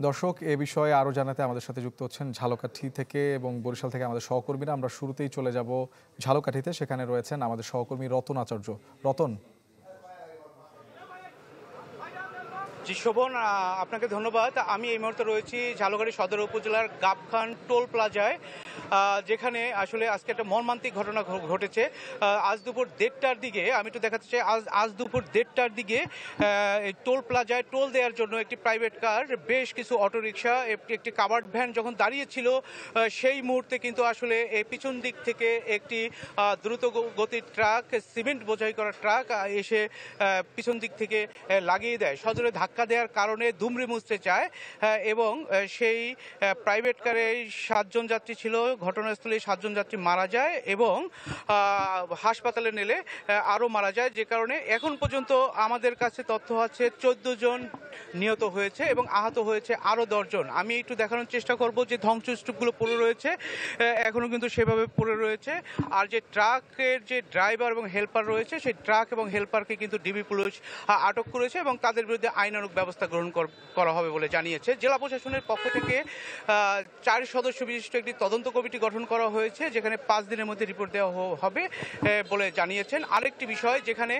দর্শক, এ বিষয়ে আরও জানাতে আমাদের সাথে যুক্ত হচ্ছেন ঝালকাঠি থেকে এবং বরিশাল থেকে আমাদের সহকর্মীরা। আমরা শুরুতেই চলে যাব ঝালকাঠিতে। সেখানে রয়েছেন আমাদের সহকর্মী রতন আচার্য। রতন। জি শোভন, আপনাকে ধন্যবাদ। আমি এই মুহূর্তে রয়েছি ঝালকাঠি সদর উপজেলার গাবখান টোল প্লাজায়, যেখানে আসলে আজকে একটা মর্মান্তিক ঘটনা ঘটেছে। আজ দুপুর 1:30টার দিকে, আমি একটু দেখাতে চাই, আজ দুপুর 1:30টার দিকে টোল প্লাজায় টোল দেওয়ার জন্য একটি প্রাইভেট কার, বেশ কিছু অটোরিকশা, একটি কাভার্ড ভ্যান যখন দাঁড়িয়েছিল, সেই মুহূর্তে কিন্তু আসলে এই পিছন দিক থেকে একটি দ্রুত গতির ট্রাক, সিমেন্ট বোঝাই করা ট্রাক এসে পিছন দিক থেকে লাগিয়ে দেয়। সজোরে ধাক্কা দেওয়ার কারণে দুমড়ে মুচড়ে যায় এবং সেই প্রাইভেট কারে 7 জন যাত্রী ছিল। ঘটনাস্থলে 7 জন যাত্রী মারা যায় এবং হাসপাতালে নিলে আরও মারা যায়, যে কারণে এখন পর্যন্ত আমাদের কাছে তথ্য আছে 14 জন নিহত হয়েছে এবং আহত হয়েছে আরও 10 জন। আমি একটু দেখানোর চেষ্টা করব যে ধ্বংসস্তূপগুলো পড়ে রয়েছে, এখনও কিন্তু সেভাবে পড়ে রয়েছে। আর যে ট্রাকের যে ড্রাইভার এবং হেল্পার রয়েছে, সেই ট্রাক এবং হেল্পারকে কিন্তু ডিবি পুলিশ আটক করেছে এবং তাদের বিরুদ্ধে আইনানুগ ব্যবস্থা গ্রহণ করা হবে বলে জানিয়েছে। জেলা প্রশাসনের পক্ষ থেকে 4 সদস্য বিশিষ্ট একটি তদন্ত কমিটি গঠন করা হয়েছে, যেখানে 5 দিনের মধ্যে রিপোর্ট দেওয়া হবে বলে জানিয়েছেন। আরেকটি বিষয়, যেখানে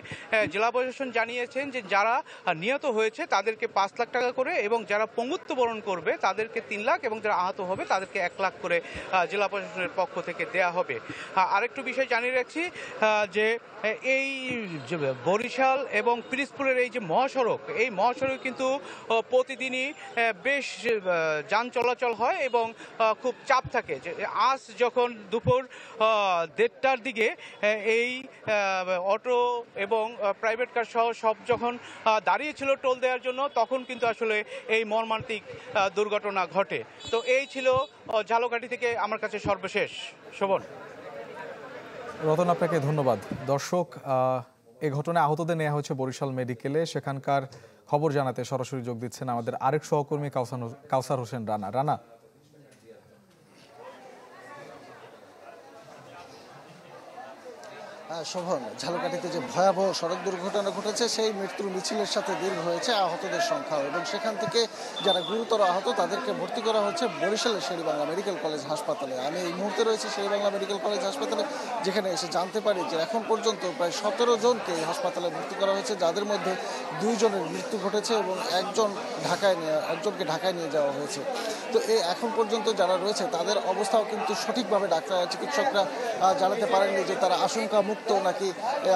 জেলা প্রশাসন জানিয়েছেন যে যারা নিহত হয়েছে তাদেরকে 5 লাখ টাকা করে এবং যারা পঙ্গুত্ব বরণ করবে তাদেরকে 3 লাখ এবং যারা আহত হবে তাদেরকে 1 লাখ করে জেলা প্রশাসনের পক্ষ থেকে দেয়া হবে। আরেকটু বিষয় জানিয়ে রাখছি যে এই বরিশাল এবং পিরোজপুরের এই যে মহাসড়ক, এই মহাসড়ক কিন্তু প্রতিদিনই বেশ যান চলাচল হয় এবং খুব চাপ থাকে। আজ যখন দুপুর 1:30টার দিকে এই অটো এবং প্রাইভেট কার সহ সব যখন দাঁড়িয়েছিল টোল দেওয়ার জন্য, তখন কিন্তু আসলে এই মর্মান্তিক দুর্ঘটনা ঘটে। তো এই ছিল ঝালকাঠি থেকে আমার কাছে সর্বশেষ। শোভন। রতন, আপনাকে ধন্যবাদ। দর্শক, এই ঘটনায় আহতদের নেওয়া হয়েছে বরিশাল মেডিকেলে। সেখানকার খবর জানাতে সরাসরি যোগ দিচ্ছেন আমাদের আরেক সহকর্মী কাউসার হোসেন রানা। শোভন, ঝালকাঠিতে যে ভয়াবহ সড়ক দুর্ঘটনা ঘটেছে, সেই মৃত্যুর মিছিলের সাথে দীর্ঘ হয়েছে আহতদের সংখ্যাও, এবং সেখান থেকে যারা গুরুতর আহত তাদেরকে ভর্তি করা হচ্ছে বরিশালের শেরেবাংলা মেডিকেল কলেজ হাসপাতালে। আমি এই মুহূর্তে রয়েছি শেরেবাংলা মেডিকেল কলেজ হাসপাতালে, যেখানে এসে জানতে পারি যে এখন পর্যন্ত প্রায় 17 জনকে হাসপাতালে ভর্তি করা হয়েছে, যাদের মধ্যে 2 জনের মৃত্যু ঘটেছে এবং একজনকে ঢাকায় নিয়ে যাওয়া হয়েছে। তো এই এখন পর্যন্ত যারা রয়েছে তাদের অবস্থাও কিন্তু সঠিকভাবে চিকিৎসকরা জানাতে পারেননি যে তারা আশঙ্কা মুক্ত নাকি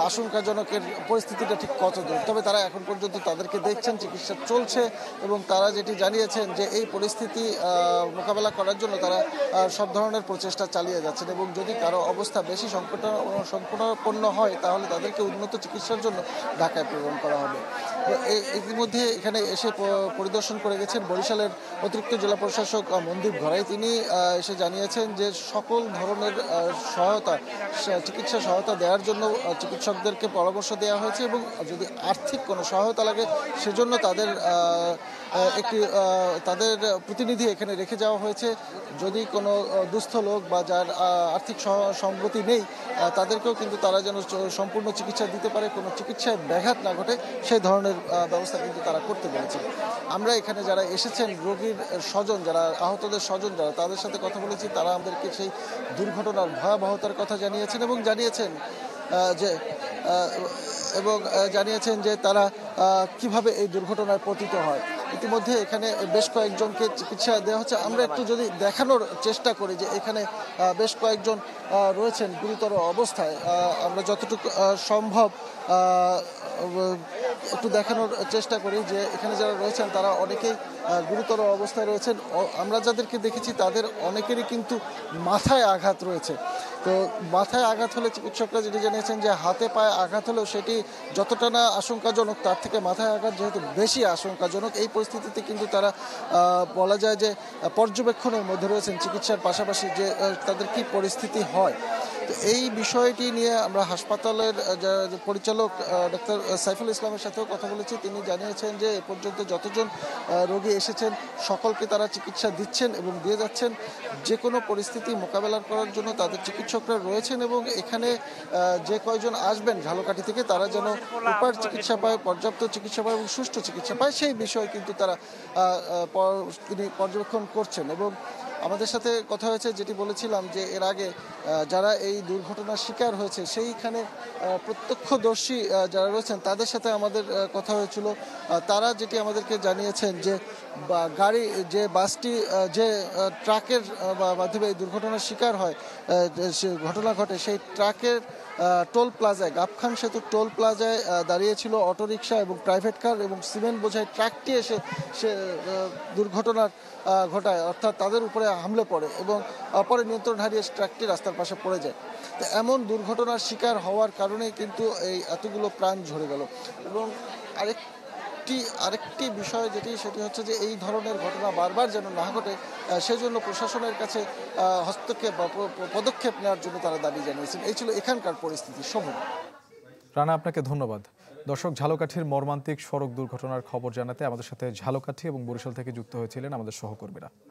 আশঙ্কাজনকের পরিস্থিতিটা ঠিক কত দূর। তবে তারা এখন পর্যন্ত তাদেরকে দেখছেন, চিকিৎসা চলছে এবং তারা যেটি জানিয়েছেন যে এই পরিস্থিতি মোকাবেলা করার জন্য তারা সব ধরনের প্রচেষ্টা চালিয়ে যাচ্ছেন এবং যদি কারো অবস্থা বেশি সংকটাপন্ন হয় তাহলে তাদেরকে উন্নত চিকিৎসার জন্য ঢাকায় প্রেরণ করা হবে। ইতিমধ্যে এখানে এসে পরিদর্শন করে গেছেন বরিশালের অতিরিক্ত জেলা প্রশাসক মনদীপ ঘরাই। তিনি এসে জানিয়েছেন যে সকল ধরনের চিকিৎসা সহায়তা দেওয়ার জন্য চিকিৎসকদেরকে পরামর্শ দেওয়া হয়েছে এবং যদি আর্থিক কোনো সহায়তা লাগে সেজন্য তাদের প্রতিনিধি এখানে রেখে যাওয়া হয়েছে। যদি কোনো দুস্থ লোক বা যার আর্থিক সঙ্গতি নেই তাদেরকেও কিন্তু তারা যেন সম্পূর্ণ চিকিৎসা দিতে পারে, কোনো চিকিৎসায় ব্যাঘাত না ঘটে, সেই ধরনের ব্যবস্থা কিন্তু তারা করতে পেরেছে। আমরা এখানে যারা এসেছেন রোগীর স্বজন, যারা আহতদের স্বজন যারা, তাদের সাথে কথা বলেছি। তারা আমাদেরকে সেই দুর্ঘটনার ভয়াবহতার কথা জানিয়েছেন এবং জানিয়েছেন যে তারা কিভাবে এই দুর্ঘটনায় পতিত হয়। ইতিমধ্যে এখানে বেশ কয়েকজনকে চিকিৎসা দেওয়া হচ্ছে। আমরা একটু যদি দেখানোর চেষ্টা করি যে এখানে বেশ কয়েকজন রয়েছেন গুরুতর অবস্থায়, আমরা যতটুকু সম্ভব একটু দেখানোর চেষ্টা করি যে এখানে যারা রয়েছেন তারা অনেকেই গুরুতর অবস্থায় রয়েছেন। আমরা যাদেরকে দেখেছি তাদের অনেকেরই কিন্তু মাথায় আঘাত রয়েছে। তো মাথায় আঘাত হলে চিকিৎসকরা যেটি জানিয়েছেন যে হাতে পায়ে আঘাত হলেও সেটি যতটা না আশঙ্কাজনক, তার থেকে মাথায় আঘাত যেহেতু বেশি আশঙ্কাজনক, এই পরিস্থিতিতে কিন্তু তারা বলা যায় যে পর্যবেক্ষণের মধ্যে রয়েছেন চিকিৎসার পাশাপাশি যে তাদের কি পরিস্থিতি হয়। তো এই বিষয়টি নিয়ে আমরা হাসপাতালের যে পরিচালক ডাক্তার সাইফুল ইসলামের সাথেও কথা বলেছি। তিনি জানিয়েছেন যে এ পর্যন্ত যতজন রোগী এসেছেন সকলকে তারা চিকিৎসা দিচ্ছেন এবং দিয়ে যাচ্ছেন। যে কোনো পরিস্থিতি মোকাবেলা করার জন্য তাদের চিকিৎসকরা রয়েছেন এবং এখানে যে কয়জন আসবেন ঝালকাঠি থেকে তারা যেন প্রপার চিকিৎসা পায়, পর্যাপ্ত চিকিৎসা পায় এবং সুষ্ঠু চিকিৎসা পায়, সেই বিষয়ে কিন্তু তারা তিনি পর্যবেক্ষণ করছেন। এবং আমাদের সাথে কথা হয়েছে, যেটি বলেছিলাম যে এর আগে যারা এই দুর্ঘটনার শিকার হয়েছে সেইখানে প্রত্যক্ষদর্শী যারা রয়েছেন তাদের সাথে আমাদের কথা হয়েছিল। তারা যেটি আমাদেরকে জানিয়েছেন যে গাড়ি যে বাসটি যে ট্রাকের মাধ্যমে এই দুর্ঘটনার শিকার হয়, ঘটনা ঘটে, সেই ট্রাকের টোল প্লাজায়, গাবখান সেতু টোল প্লাজায় দাঁড়িয়েছিল অটোরিকশা এবং প্রাইভেট কার এবং সিমেন্ট বোঝাই ট্রাকটি এসে সে দুর্ঘটনার ঘটায়, অর্থাৎ তাদের উপরে হামলে পড়ে এবং পরে নিয়ন্ত্রণ হারিয়ে ট্রাকটি রাস্তার পাশে পড়ে যায়। তো এমন দুর্ঘটনার শিকার হওয়ার কারণে কিন্তু এই এতগুলো প্রাণ ঝরে গেল। এবং আরেকটি বিষয় সেটি হচ্ছে যে এই ধরনের ঘটনা বারবার যেন না ঘটে, সেজন্য প্রশাসনের কাছে হস্তক্ষেপ বা পদক্ষেপ নেওয়ার জন্য তারা দাবি জানিয়েছেন। এই ছিল এখানকার পরিস্থিতি। শোভন। রানা, আপনাকে ধন্যবাদ। দর্শক, ঝালকাঠির মর্মান্তিক সড়ক দুর্ঘটনার খবর জানাতে আমাদের সাথে ঝালকাঠি এবং বরিশাল থেকে যুক্ত হয়েছিলেন আমাদের সহকর্মীরা।